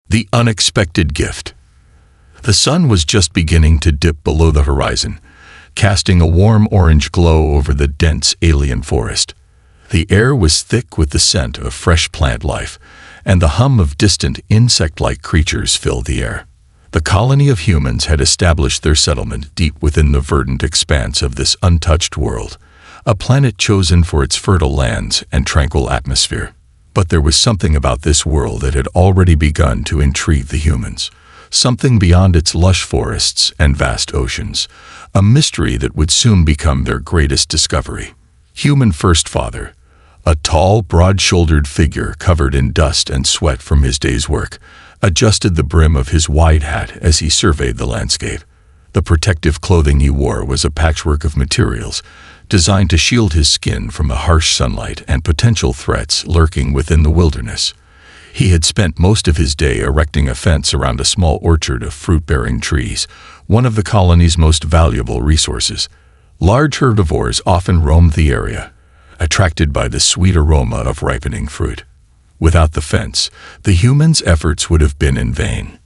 The unexpected gift. The sun was just beginning to dip below the horizon, casting a warm orange glow over the dense alien forest. The air was thick with the scent of fresh plant life, and the hum of distant insect-like creatures filled the air. The colony of humans had established their settlement deep within the verdant expanse of this untouched world, a planet chosen for its fertile lands and tranquil atmosphere. But there was something about this world that had already begun to intrigue the humans, something beyond its lush forests and vast oceans, a mystery that would soon become their greatest discovery. Human First Father, a tall, broad-shouldered figure covered in dust and sweat from his day's work, adjusted the brim of his wide hat as he surveyed the landscape. The protective clothing he wore was a patchwork of materials, designed to shield his skin from the harsh sunlight and potential threats lurking within the wilderness. He had spent most of his day erecting a fence around a small orchard of fruit-bearing trees, one of the colony's most valuable resources. Large herbivores often roamed the area, attracted by the sweet aroma of ripening fruit. Without the fence, the humans' efforts would have been in vain.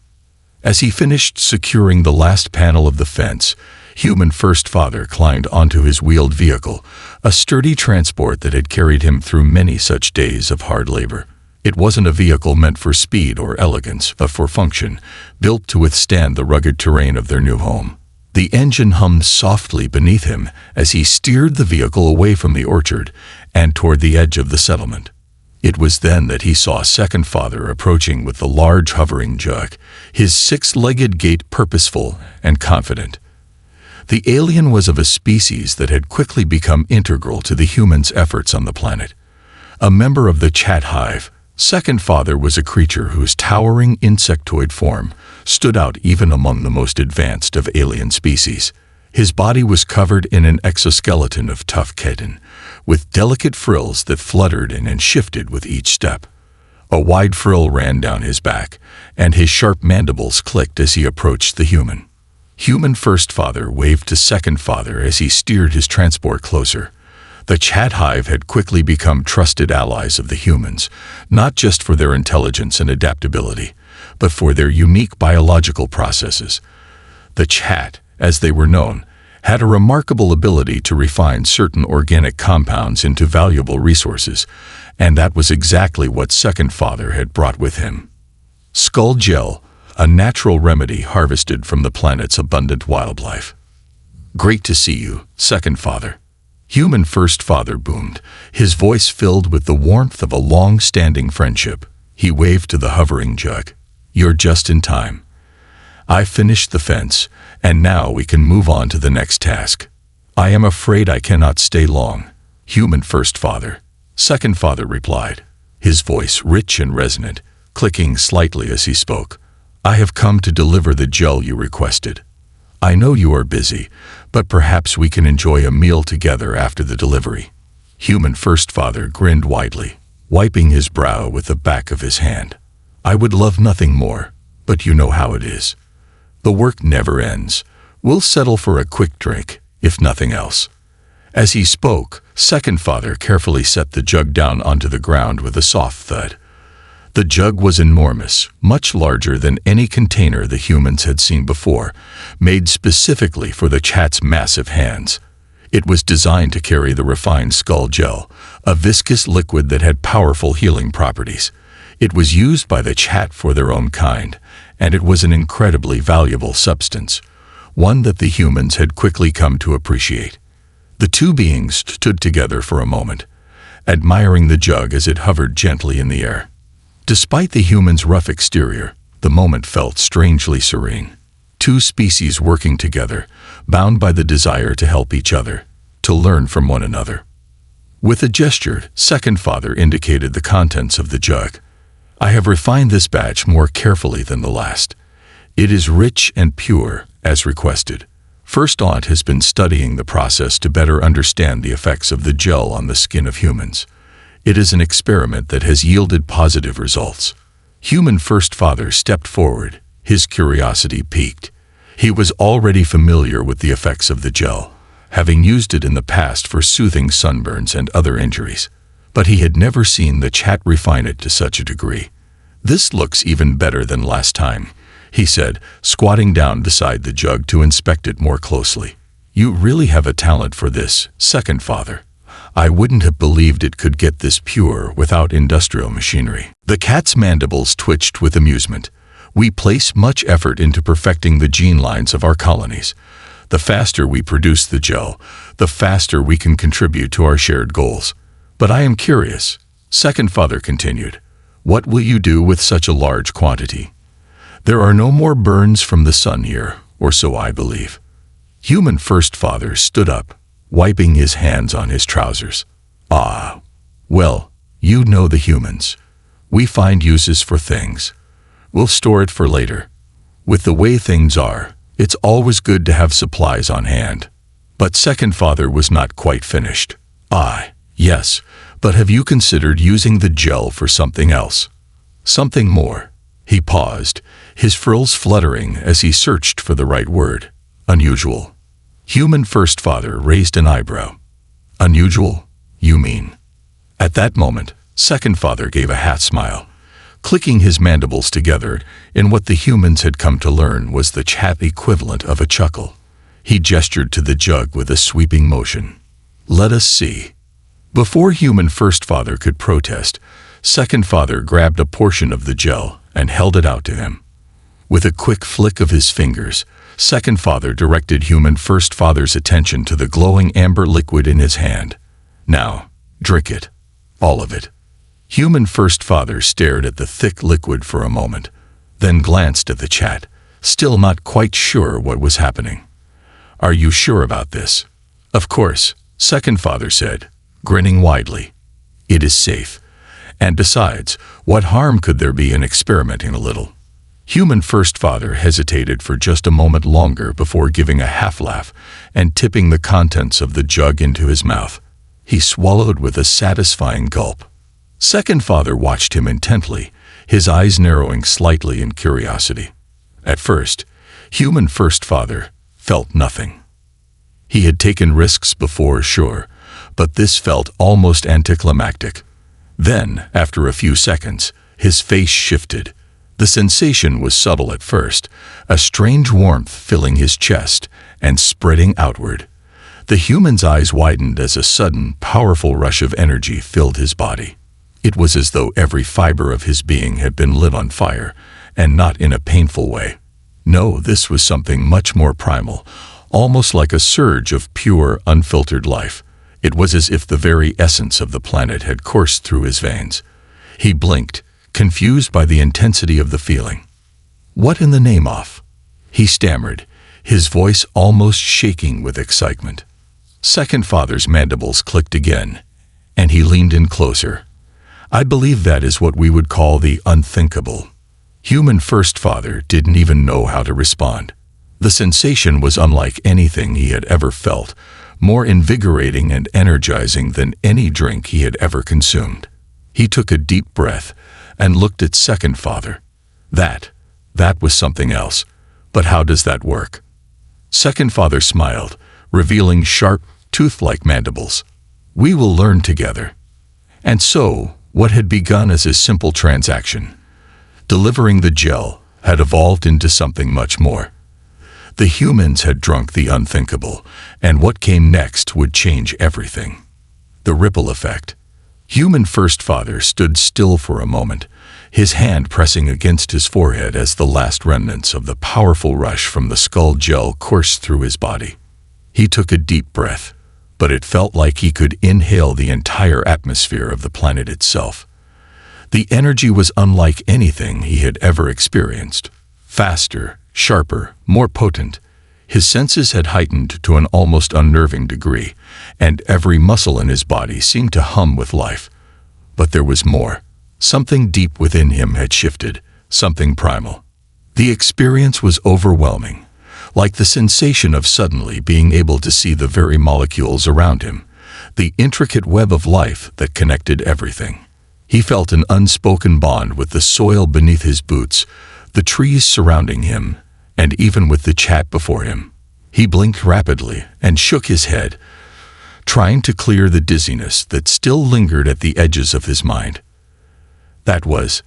As he finished securing the last panel of the fence, Human First Father climbed onto his wheeled vehicle, a sturdy transport that had carried him through many such days of hard labor. It wasn't a vehicle meant for speed or elegance, but for function, built to withstand the rugged terrain of their new home. The engine hummed softly beneath him as he steered the vehicle away from the orchard and toward the edge of the settlement. It was then that he saw Second Father approaching with the large hovering jug, his six-legged gait purposeful and confident. The alien was of a species that had quickly become integral to the humans' efforts on the planet. A member of the Chat Hive, Second Father was a creature whose towering insectoid form stood out even among the most advanced of alien species. His body was covered in an exoskeleton of tough chitin, with delicate frills that fluttered and shifted with each step. A wide frill ran down his back, and his sharp mandibles clicked as he approached the human. Human First Father waved to Second Father as he steered his transport closer. The Chat Hive had quickly become trusted allies of the humans, not just for their intelligence and adaptability, but for their unique biological processes. The Chat, as they were known, had a remarkable ability to refine certain organic compounds into valuable resources, and that was exactly what Second Father had brought with him. Skull Gel, a natural remedy harvested from the planet's abundant wildlife. "Great to see you, Second Father." Human First Father boomed, his voice filled with the warmth of a long-standing friendship. He waved to the hovering jug. "You're just in time. I finished the fence, and now we can move on to the next task." "I am afraid I cannot stay long, Human First Father," Second Father replied, his voice rich and resonant, clicking slightly as he spoke. "I have come to deliver the gel you requested. I know you are busy, but perhaps we can enjoy a meal together after the delivery." Human First Father grinned widely, wiping his brow with the back of his hand. "I would love nothing more, but you know how it is. The work never ends. We'll settle for a quick drink, if nothing else." As he spoke, Second Father carefully set the jug down onto the ground with a soft thud. The jug was enormous, much larger than any container the humans had seen before, made specifically for the Chat's massive hands. It was designed to carry the refined skull gel, a viscous liquid that had powerful healing properties. It was used by the Chat for their own kind, and it was an incredibly valuable substance, one that the humans had quickly come to appreciate. The two beings stood together for a moment, admiring the jug as it hovered gently in the air. Despite the humans' rough exterior, the moment felt strangely serene. Two species working together, bound by the desire to help each other, to learn from one another. With a gesture, Second Father indicated the contents of the jug. "I have refined this batch more carefully than the last. It is rich and pure, as requested. First Aunt has been studying the process to better understand the effects of the gel on the skin of humans. It is an experiment that has yielded positive results." Human First Father stepped forward, his curiosity piqued. He was already familiar with the effects of the gel, having used it in the past for soothing sunburns and other injuries. But he had never seen the Chat refine it to such a degree. "This looks even better than last time," he said, squatting down beside the jug to inspect it more closely. "You really have a talent for this, second father. I wouldn't have believed it could get this pure without industrial machinery." The cat's mandibles twitched with amusement. "We place much effort into perfecting the gene lines of our colonies. The faster we produce the gel, the faster we can contribute to our shared goals. But I am curious," second father continued. "What will you do with such a large quantity? There are no more burns from the sun here, or so I believe." Human first father stood up, wiping his hands on his trousers. "Ah, well, you know the humans. We find uses for things. We'll store it for later. With the way things are, it's always good to have supplies on hand." But second father was not quite finished. "Ah, yes, but have you considered using the gel for something else? Something more?" He paused, his frills fluttering as he searched for the right word. "Unusual." Human first father raised an eyebrow. "Unusual, you mean?" At that moment, second father gave a half smile, clicking his mandibles together in what the humans had come to learn was the chat equivalent of a chuckle. He gestured to the jug with a sweeping motion. "Let us see." Before human first father could protest, second father grabbed a portion of the gel and held it out to him. With a quick flick of his fingers, second father directed human first father's attention to the glowing amber liquid in his hand. "Now, drink it. All of it." Human first father stared at the thick liquid for a moment, then glanced at the chat, still not quite sure what was happening. "Are you sure about this?" "Of course," second father said, grinning widely. "It is safe. And besides, what harm could there be in experimenting a little?" Human first father hesitated for just a moment longer before giving a half laugh and tipping the contents of the jug into his mouth. He swallowed with a satisfying gulp. Second father watched him intently, his eyes narrowing slightly in curiosity. At first, human first father felt nothing. He had taken risks before, sure, but this felt almost anticlimactic. Then, after a few seconds, his face shifted. The sensation was subtle at first, a strange warmth filling his chest and spreading outward. The human's eyes widened as a sudden, powerful rush of energy filled his body. It was as though every fiber of his being had been lit on fire, and not in a painful way. No, this was something much more primal, almost like a surge of pure, unfiltered life. It was as if the very essence of the planet had coursed through his veins. He blinked, confused by the intensity of the feeling. "What in the name of?" he stammered, his voice almost shaking with excitement. Second father's mandibles clicked again, and he leaned in closer. "I believe that is what we would call the unthinkable." Human first father didn't even know how to respond. The sensation was unlike anything he had ever felt, more invigorating and energizing than any drink he had ever consumed. He took a deep breath and looked at second father. That was something else. But how does that work? Second father smiled, revealing sharp, tooth-like mandibles. "We will learn together." And so, what had begun as a simple transaction, delivering the gel, had evolved into something much more. The humans had drunk the unthinkable, and what came next would change everything. The ripple effect. Human first father stood still for a moment, his hand pressing against his forehead as the last remnants of the powerful rush from the skull gel coursed through his body. He took a deep breath, but it felt like he could inhale the entire atmosphere of the planet itself. The energy was unlike anything he had ever experienced. Faster, sharper, more potent. His senses had heightened to an almost unnerving degree, and every muscle in his body seemed to hum with life. But there was more. Something deep within him had shifted, something primal. The experience was overwhelming, like the sensation of suddenly being able to see the very molecules around him, the intricate web of life that connected everything. He felt an unspoken bond with the soil beneath his boots, the trees surrounding him, and even with the chat before him. He blinked rapidly and shook his head, trying to clear the dizziness that still lingered at the edges of his mind. That was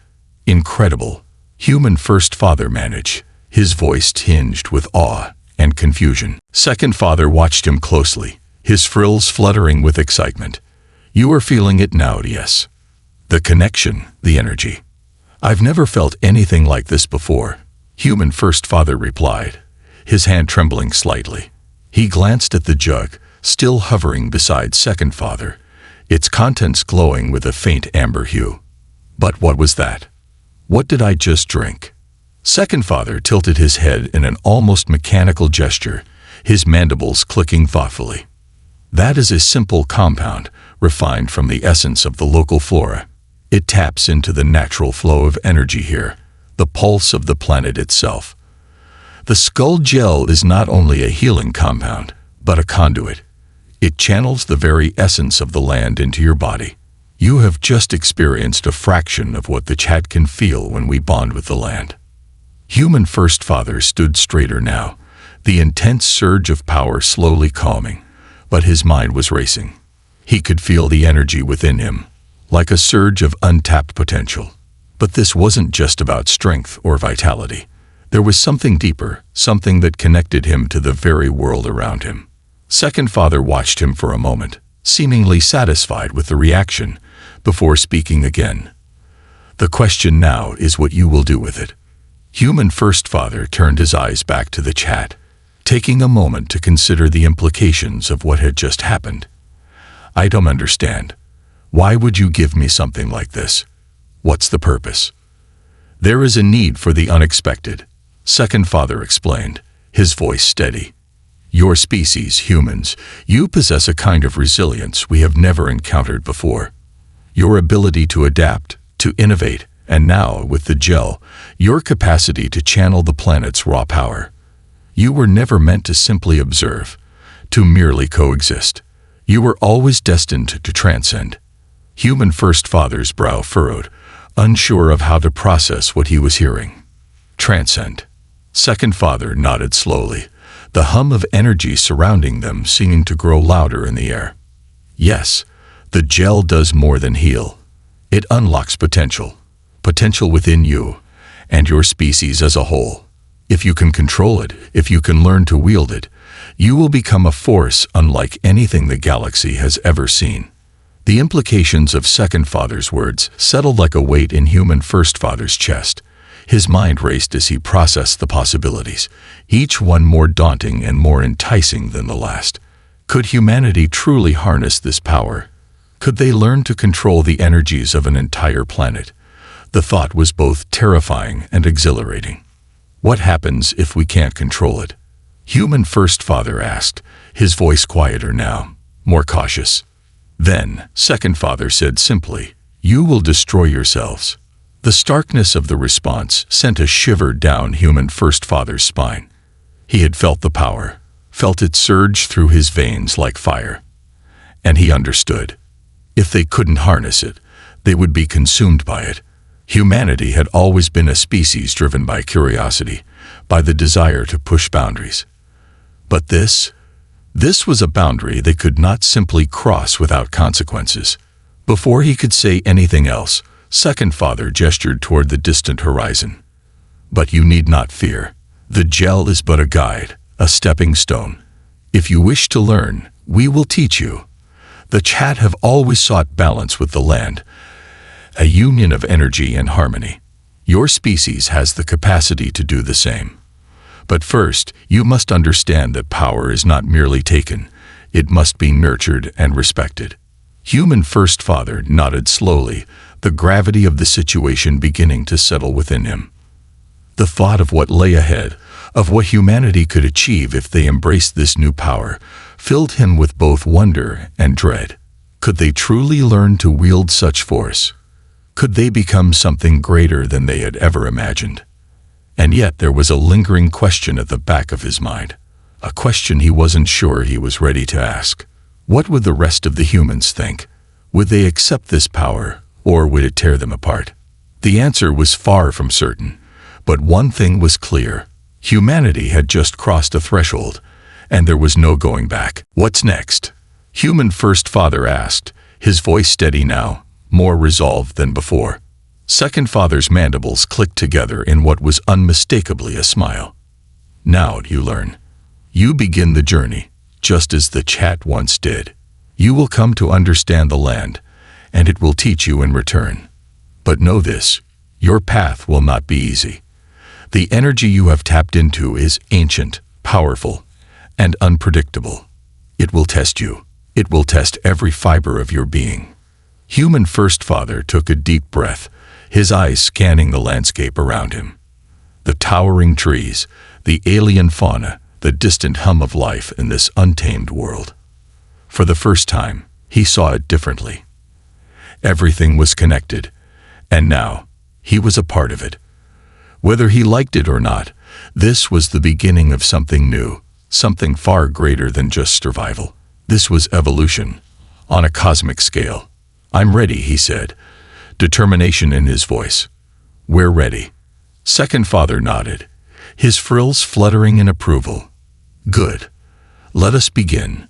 Incredible. Human First Father managed, his voice tinged with awe and confusion. Second Father watched him closely, his frills fluttering with excitement. You are feeling it now, yes. The connection, the energy. I've never felt anything like this before, Human First Father replied, his hand trembling slightly. He glanced at the jug, still hovering beside Second Father, its contents glowing with a faint amber hue. But what was that? What did I just drink? Second Father tilted his head in an almost mechanical gesture, his mandibles clicking thoughtfully. That is a simple compound, refined from the essence of the local flora. It taps into the natural flow of energy here, the pulse of the planet itself. The skull gel is not only a healing compound, but a conduit. It channels the very essence of the land into your body. You have just experienced a fraction of what the chat can feel when we bond with the land. Human First Father stood straighter now, the intense surge of power slowly calming, but his mind was racing. He could feel the energy within him, like a surge of untapped potential. But this wasn't just about strength or vitality. There was something deeper, something that connected him to the very world around him. Second Father watched him for a moment, seemingly satisfied with the reaction, before speaking again. The question now is what you will do with it. Human First Father turned his eyes back to the chat, taking a moment to consider the implications of what had just happened. I don't understand. Why would you give me something like this? What's the purpose? There is a need for the unexpected, Second Father explained, his voice steady. Your species, humans, you possess a kind of resilience we have never encountered before. Your ability to adapt, to innovate, and now, with the gel, your capacity to channel the planet's raw power. You were never meant to simply observe, to merely coexist. You were always destined to transcend. Human First Father's brow furrowed, unsure of how to process what he was hearing. Transcend. Second Father nodded slowly, the hum of energy surrounding them seeming to grow louder in the air. Yes, the gel does more than heal. It unlocks potential within you and your species as a whole. If you can control it, if you can learn to wield it, you will become a force unlike anything the galaxy has ever seen. The implications of Second Father's words settled like a weight in Human First Father's chest. His mind raced as he processed the possibilities, each one more daunting and more enticing than the last. Could humanity truly harness this power? Could they learn to control the energies of an entire planet? The thought was both terrifying and exhilarating. What happens if we can't control it? Human First Father asked, his voice quieter now, more cautious. Then, Second Father said simply, you will destroy yourselves. The starkness of the response sent a shiver down Human First Father's spine. He had felt the power, felt it surge through his veins like fire. And he understood. If they couldn't harness it, they would be consumed by it. Humanity had always been a species driven by curiosity, by the desire to push boundaries. But this was a boundary they could not simply cross without consequences. Before he could say anything else, Second Father gestured toward the distant horizon. But you need not fear. The gel is but a guide, a stepping stone. If you wish to learn, we will teach you. The chat have always sought balance with the land, a union of energy and harmony. Your species has the capacity to do the same. But first, you must understand that power is not merely taken, it must be nurtured and respected. Human First Father nodded slowly, the gravity of the situation beginning to settle within him. The thought of what lay ahead, of what humanity could achieve if they embraced this new power, filled him with both wonder and dread. Could they truly learn to wield such force? Could they become something greater than they had ever imagined? And yet there was a lingering question at the back of his mind, a question he wasn't sure he was ready to ask. What would the rest of the humans think? Would they accept this power, or would it tear them apart? The answer was far from certain, but one thing was clear. Humanity had just crossed a threshold, and there was no going back. What's next? Human First Father asked, his voice steady now, more resolved than before. Second Father's mandibles clicked together in what was unmistakably a smile. Now you learn. You begin the journey, just as the chat once did. You will come to understand the land, and it will teach you in return. But know this, your path will not be easy. The energy you have tapped into is ancient, powerful, and unpredictable. It will test you. It will test every fiber of your being. Human First Father took a deep breath, his eyes scanning the landscape around him. The towering trees, the alien fauna, the distant hum of life in this untamed world. For the first time, he saw it differently. Everything was connected, and now he was a part of it. Whether he liked it or not, this was the beginning of something new, something far greater than just survival. This was evolution, on a cosmic scale. "I'm ready," he said, determination in his voice. "We're ready." Second Father nodded, his frills fluttering in approval. "Good. Let us begin."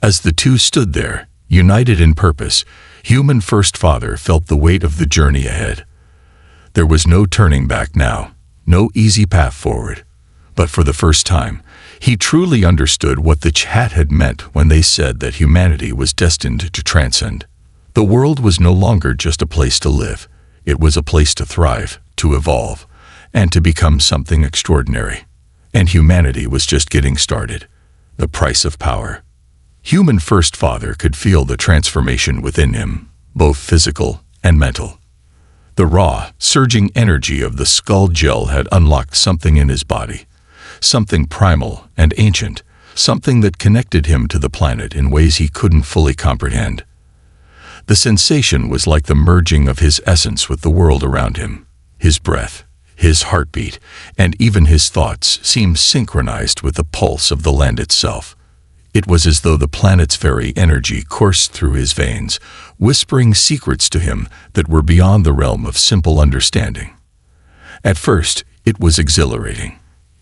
As the two stood there, united in purpose, Human First Father felt the weight of the journey ahead. There was no turning back now, no easy path forward. But for the first time, he truly understood what the chat had meant when they said that humanity was destined to transcend. The world was no longer just a place to live. It was a place to thrive, to evolve, and to become something extraordinary. And humanity was just getting started. The price of power. Human First Father could feel the transformation within him, both physical and mental. The raw, surging energy of the skull gel had unlocked something in his body, something primal and ancient, something that connected him to the planet in ways he couldn't fully comprehend. The sensation was like the merging of his essence with the world around him. His breath, his heartbeat, and even his thoughts seemed synchronized with the pulse of the land itself. It was as though the planet's very energy coursed through his veins, whispering secrets to him that were beyond the realm of simple understanding. At first, it was exhilarating.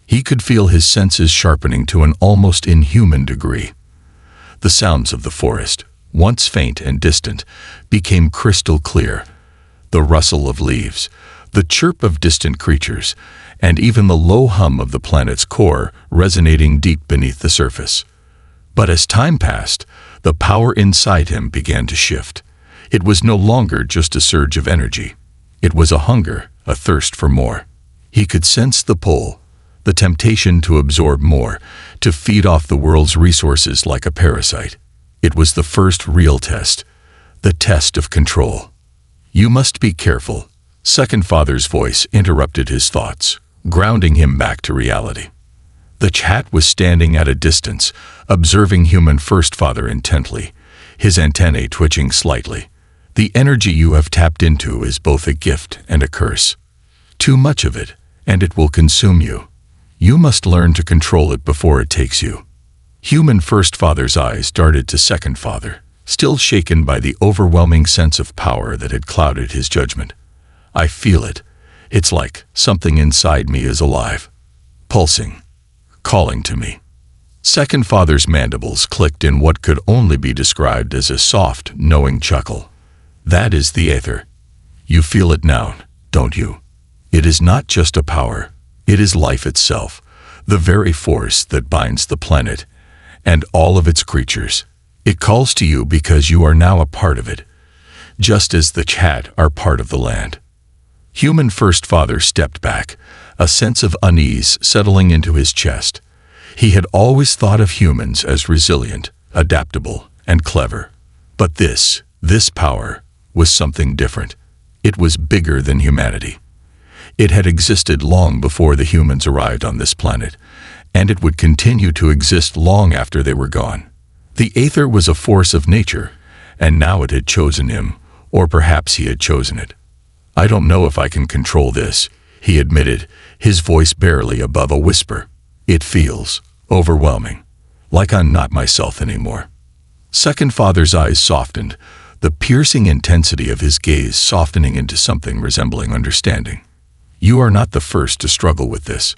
He could feel his senses sharpening to an almost inhuman degree. The sounds of the forest, once faint and distant, became crystal clear. The rustle of leaves, the chirp of distant creatures, and even the low hum of the planet's core resonating deep beneath the surface. But as time passed, the power inside him began to shift. It was no longer just a surge of energy. It was a hunger, a thirst for more. He could sense the pull, the temptation to absorb more, to feed off the world's resources like a parasite. It was the first real test, the test of control. "You must be careful," Second Father's voice interrupted his thoughts, grounding him back to reality. The chat was standing at a distance, observing Human First Father intently, his antennae twitching slightly. "The energy you have tapped into is both a gift and a curse. Too much of it, and it will consume you. You must learn to control it before it takes you." Human First Father's eyes darted to Second Father, still shaken by the overwhelming sense of power that had clouded his judgment. "I feel it. It's like something inside me is alive, pulsing, calling to me." Second Father's mandibles clicked in what could only be described as a soft, knowing chuckle. "That is the Aether. You feel it now, don't you? It is not just a power. It is life itself, the very force that binds the planet and all of its creatures. It calls to you because you are now a part of it, just as the chat are part of the land." Human First Father stepped back, a sense of unease settling into his chest. He had always thought of humans as resilient, adaptable, and clever. But this power, was something different. It was bigger than humanity. It had existed long before the humans arrived on this planet, and it would continue to exist long after they were gone. The Aether was a force of nature, and now it had chosen him, or perhaps he had chosen it. "I don't know if I can control this," he admitted, his voice barely above a whisper. "It feels overwhelming, like I'm not myself anymore." Second Father's eyes softened, the piercing intensity of his gaze softening into something resembling understanding. "You are not the first to struggle with this.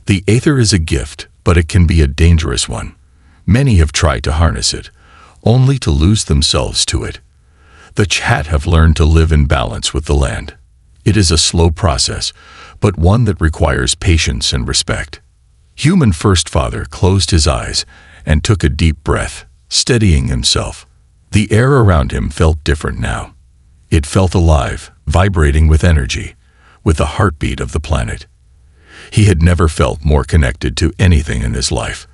The Aether is a gift, but it can be a dangerous one. Many have tried to harness it, only to lose themselves to it. The chat have learned to live in balance with the land. It is a slow process, but one that requires patience and respect. Human First Father closed his eyes and took a deep breath, steadying himself. The air around him felt different now. It felt alive, vibrating with energy, with the heartbeat of the planet. He had never felt more connected to anything in his life,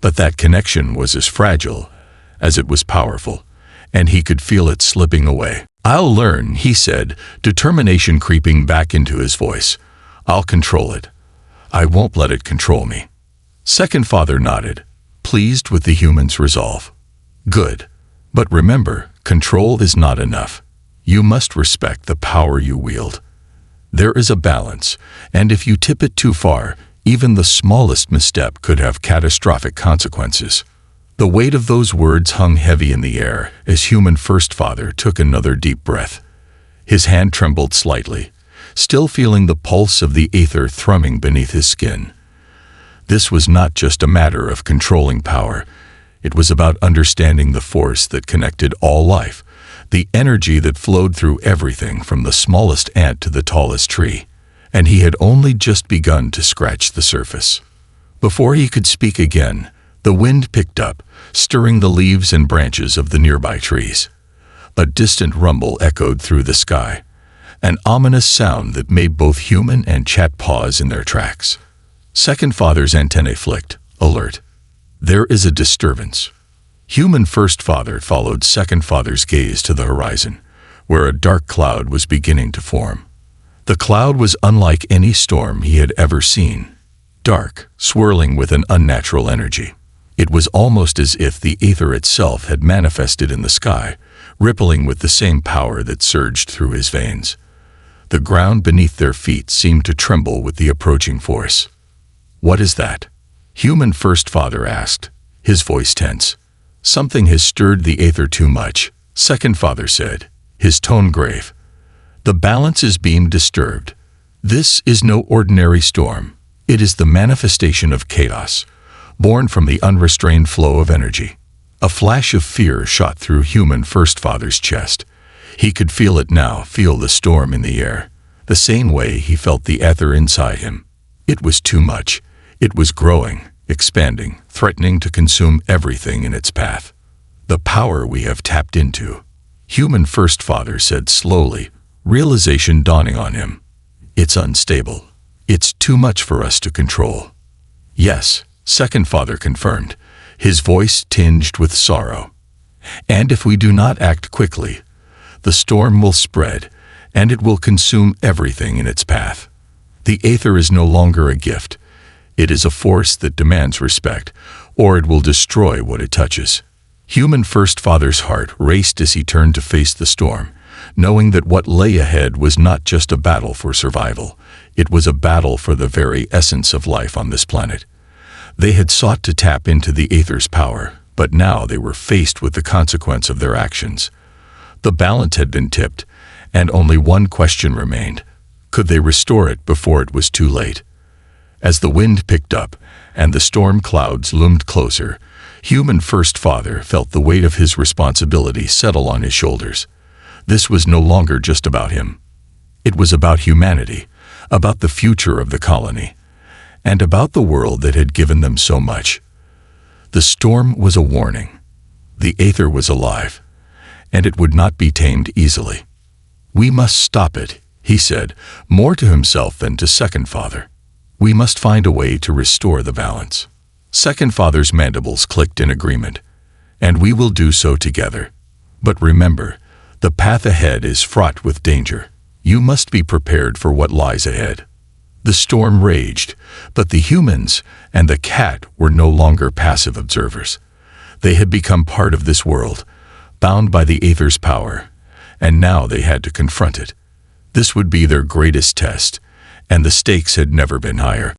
but that connection was as fragile as it was powerful, and he could feel it slipping away. "I'll learn," he said, determination creeping back into his voice. "I'll control it. I won't let it control me." Second Father nodded, pleased with the human's resolve. "Good. But remember, control is not enough. You must respect the power you wield. There is a balance, and if you tip it too far, even the smallest misstep could have catastrophic consequences." The weight of those words hung heavy in the air as Human First Father took another deep breath. His hand trembled slightly, still feeling the pulse of the aether thrumming beneath his skin. This was not just a matter of controlling power. It was about understanding the force that connected all life, the energy that flowed through everything from the smallest ant to the tallest tree, and he had only just begun to scratch the surface. Before he could speak again, the wind picked up, stirring the leaves and branches of the nearby trees. A distant rumble echoed through the sky, an ominous sound that made both human and chat pause in their tracks. Second Father's antennae flicked, alert. "There is a disturbance." Human First Father followed Second Father's gaze to the horizon, where a dark cloud was beginning to form. The cloud was unlike any storm he had ever seen, dark, swirling with an unnatural energy. It was almost as if the aether itself had manifested in the sky, rippling with the same power that surged through his veins. The ground beneath their feet seemed to tremble with the approaching force. "What is that?" Human First Father asked, his voice tense. "Something has stirred the aether too much," Second Father said, his tone grave. "The balance is being disturbed. This is no ordinary storm. It is the manifestation of chaos, born from the unrestrained flow of energy." A flash of fear shot through Human First Father's chest. He could feel it now, feel the storm in the air, the same way he felt the ether inside him. It was too much. It was growing, expanding, threatening to consume everything in its path. "The power we have tapped into," Human First Father said slowly, realization dawning on him. "It's unstable. It's too much for us to control." "Yes," Second Father confirmed, his voice tinged with sorrow. "And if we do not act quickly, the storm will spread, and it will consume everything in its path. The aether is no longer a gift. It is a force that demands respect, or it will destroy what it touches." Human First Father's heart raced as he turned to face the storm, knowing that what lay ahead was not just a battle for survival. It was a battle for the very essence of life on this planet. They had sought to tap into the aether's power, but now they were faced with the consequence of their actions. The balance had been tipped, and only one question remained. Could they restore it before it was too late? As the wind picked up and the storm clouds loomed closer, Human First Father felt the weight of his responsibility settle on his shoulders. This was no longer just about him. It was about humanity, about the future of the colony, and about the world that had given them so much. The storm was a warning. The aether was alive, and it would not be tamed easily. "We must stop it," he said, more to himself than to Second Father. "We must find a way to restore the balance." Second Father's mandibles clicked in agreement. "And we will do so together. But remember, the path ahead is fraught with danger. You must be prepared for what lies ahead." The storm raged, but the humans and the cat were no longer passive observers. They had become part of this world, bound by the aether's power, and now they had to confront it. This would be their greatest test, and the stakes had never been higher.